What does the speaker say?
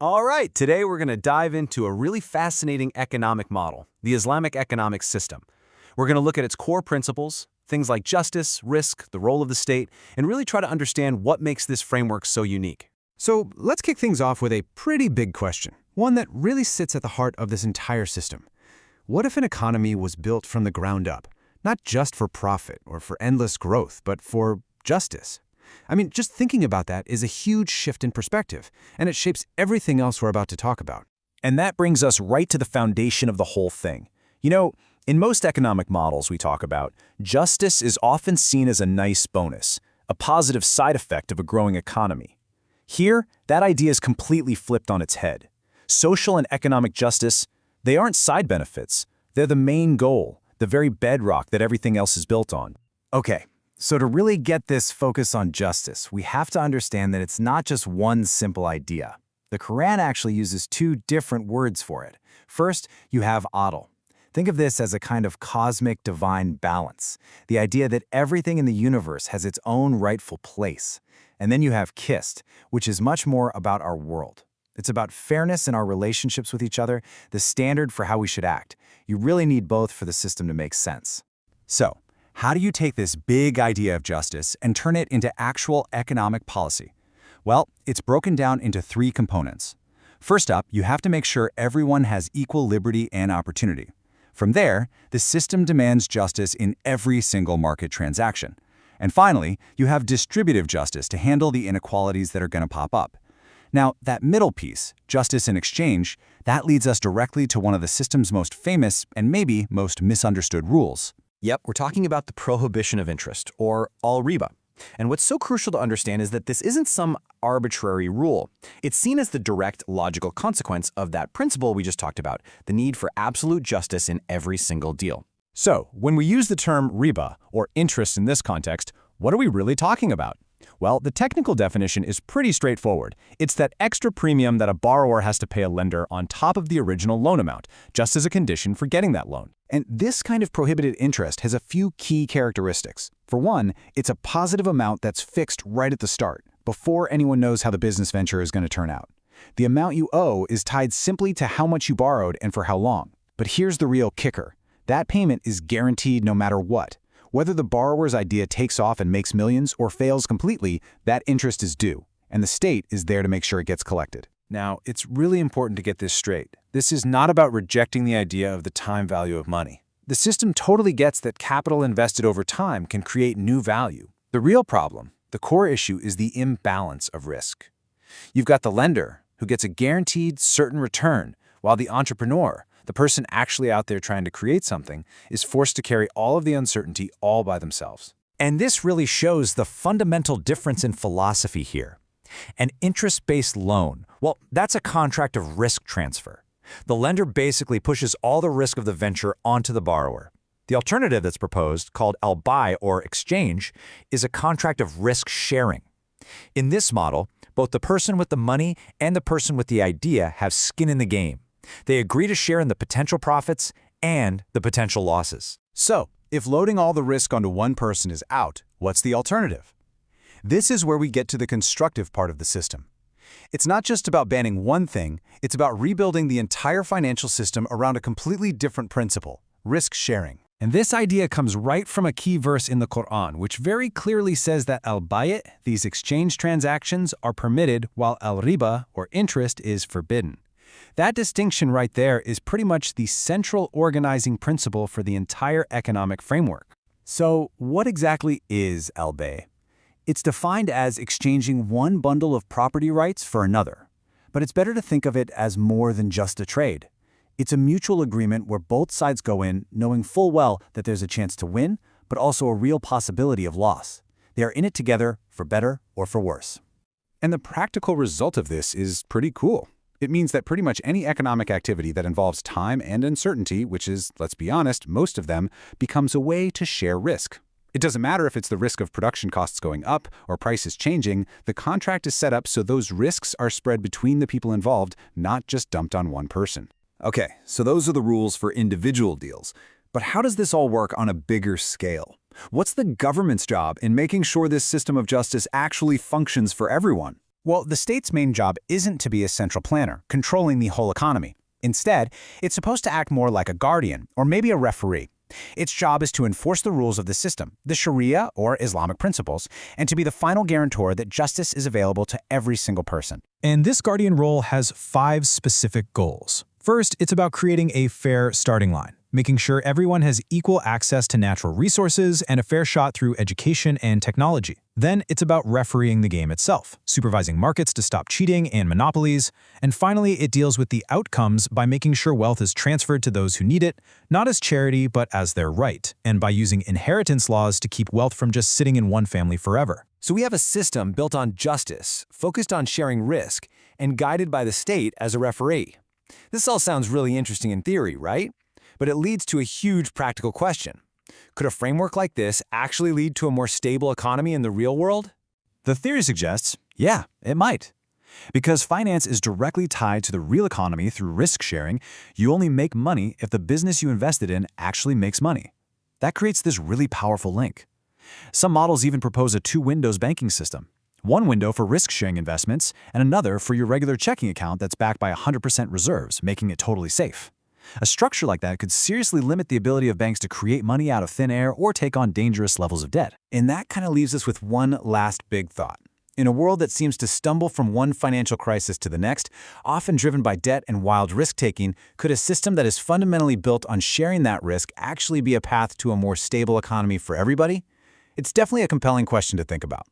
All right, today we're going to dive into a really fascinating economic model, the Islamic economic system. We're going to look at its core principles, things like justice, risk, the role of the state, and really try to understand what makes this framework so unique. So let's kick things off with a pretty big question, one that really sits at the heart of this entire system. What if an economy was built from the ground up, not just for profit or for endless growth, but for justice? I mean, just thinking about that is a huge shift in perspective, and it shapes everything else we're about to talk about. And that brings us right to the foundation of the whole thing. You know, in most economic models we talk about, justice is often seen as a nice bonus, a positive side effect of a growing economy. Here, that idea is completely flipped on its head. Social and economic justice, they aren't side benefits. They're the main goal, the very bedrock that everything else is built on. Okay, so to really get this focus on justice, we have to understand that it's not just one simple idea. The Quran actually uses two different words for it. First, you have adl. Think of this as a kind of cosmic divine balance, the idea that everything in the universe has its own rightful place. And then you have kist, which is much more about our world. It's about fairness in our relationships with each other, the standard for how we should act. You really need both for the system to make sense. So, how do you take this big idea of justice and turn it into actual economic policy? Well, it's broken down into three components. First up, you have to make sure everyone has equal liberty and opportunity. From there, the system demands justice in every single market transaction. And finally, you have distributive justice to handle the inequalities that are going to pop up. Now, that middle piece, justice in exchange, that leads us directly to one of the system's most famous and maybe most misunderstood rules. Yep, we're talking about the prohibition of interest, or al-riba. And what's so crucial to understand is that this isn't some arbitrary rule. It's seen as the direct logical consequence of that principle we just talked about, the need for absolute justice in every single deal. So, when we use the term riba, or interest in this context, what are we really talking about? Well, the technical definition is pretty straightforward. It's that extra premium that a borrower has to pay a lender on top of the original loan amount, just as a condition for getting that loan. And this kind of prohibited interest has a few key characteristics. For one, it's a positive amount that's fixed right at the start, before anyone knows how the business venture is going to turn out. The amount you owe is tied simply to how much you borrowed and for how long. But here's the real kicker. That payment is guaranteed no matter what. Whether the borrower's idea takes off and makes millions or fails completely, that interest is due, and the state is there to make sure it gets collected. Now, it's really important to get this straight. This is not about rejecting the idea of the time value of money. The system totally gets that capital invested over time can create new value. The real problem, the core issue, is the imbalance of risk. You've got the lender, who gets a guaranteed, certain return, while the entrepreneur, the person actually out there trying to create something, is forced to carry all of the uncertainty all by themselves. And this really shows the fundamental difference in philosophy here. An interest-based loan, well, that's a contract of risk transfer. The lender basically pushes all the risk of the venture onto the borrower. The alternative that's proposed, called al-buy or exchange, is a contract of risk sharing. In this model, both the person with the money and the person with the idea have skin in the game. They agree to share in the potential profits and the potential losses. So, if loading all the risk onto one person is out, what's the alternative? This is where we get to the constructive part of the system. It's not just about banning one thing, it's about rebuilding the entire financial system around a completely different principle, risk sharing. And this idea comes right from a key verse in the Quran, which very clearly says that al-bay', these exchange transactions, are permitted while al-riba, or interest, is forbidden. That distinction right there is pretty much the central organizing principle for the entire economic framework. So, what exactly is al-bay'? It's defined as exchanging one bundle of property rights for another. But it's better to think of it as more than just a trade. It's a mutual agreement where both sides go in knowing full well that there's a chance to win, but also a real possibility of loss. They are in it together, for better or for worse. And the practical result of this is pretty cool. It means that pretty much any economic activity that involves time and uncertainty, which is, let's be honest, most of them, becomes a way to share risk. It doesn't matter if it's the risk of production costs going up or prices changing, the contract is set up so those risks are spread between the people involved, not just dumped on one person. Okay, so those are the rules for individual deals. But how does this all work on a bigger scale? What's the government's job in making sure this system of justice actually functions for everyone? Well, the state's main job isn't to be a central planner, controlling the whole economy. Instead, it's supposed to act more like a guardian, or maybe a referee. Its job is to enforce the rules of the system, the Sharia or Islamic principles, and to be the final guarantor that justice is available to every single person. And this guardian role has 5 specific goals. First, it's about creating a fair starting line, making sure everyone has equal access to natural resources and a fair shot through education and technology. Then it's about refereeing the game itself, supervising markets to stop cheating and monopolies. And finally, it deals with the outcomes by making sure wealth is transferred to those who need it, not as charity but as their right, and by using inheritance laws to keep wealth from just sitting in one family forever. So we have a system built on justice, focused on sharing risk, and guided by the state as a referee. This all sounds really interesting in theory, right? But it leads to a huge practical question. Could a framework like this actually lead to a more stable economy in the real world? The theory suggests, yeah, it might. Because finance is directly tied to the real economy through risk sharing, you only make money if the business you invested in actually makes money. That creates this really powerful link. Some models even propose a 2-windows banking system. One window for risk-sharing investments, and another for your regular checking account that's backed by 100% reserves, making it totally safe. A structure like that could seriously limit the ability of banks to create money out of thin air or take on dangerous levels of debt. And that kind of leaves us with one last big thought. In a world that seems to stumble from one financial crisis to the next, often driven by debt and wild risk-taking, could a system that is fundamentally built on sharing that risk actually be a path to a more stable economy for everybody? It's definitely a compelling question to think about.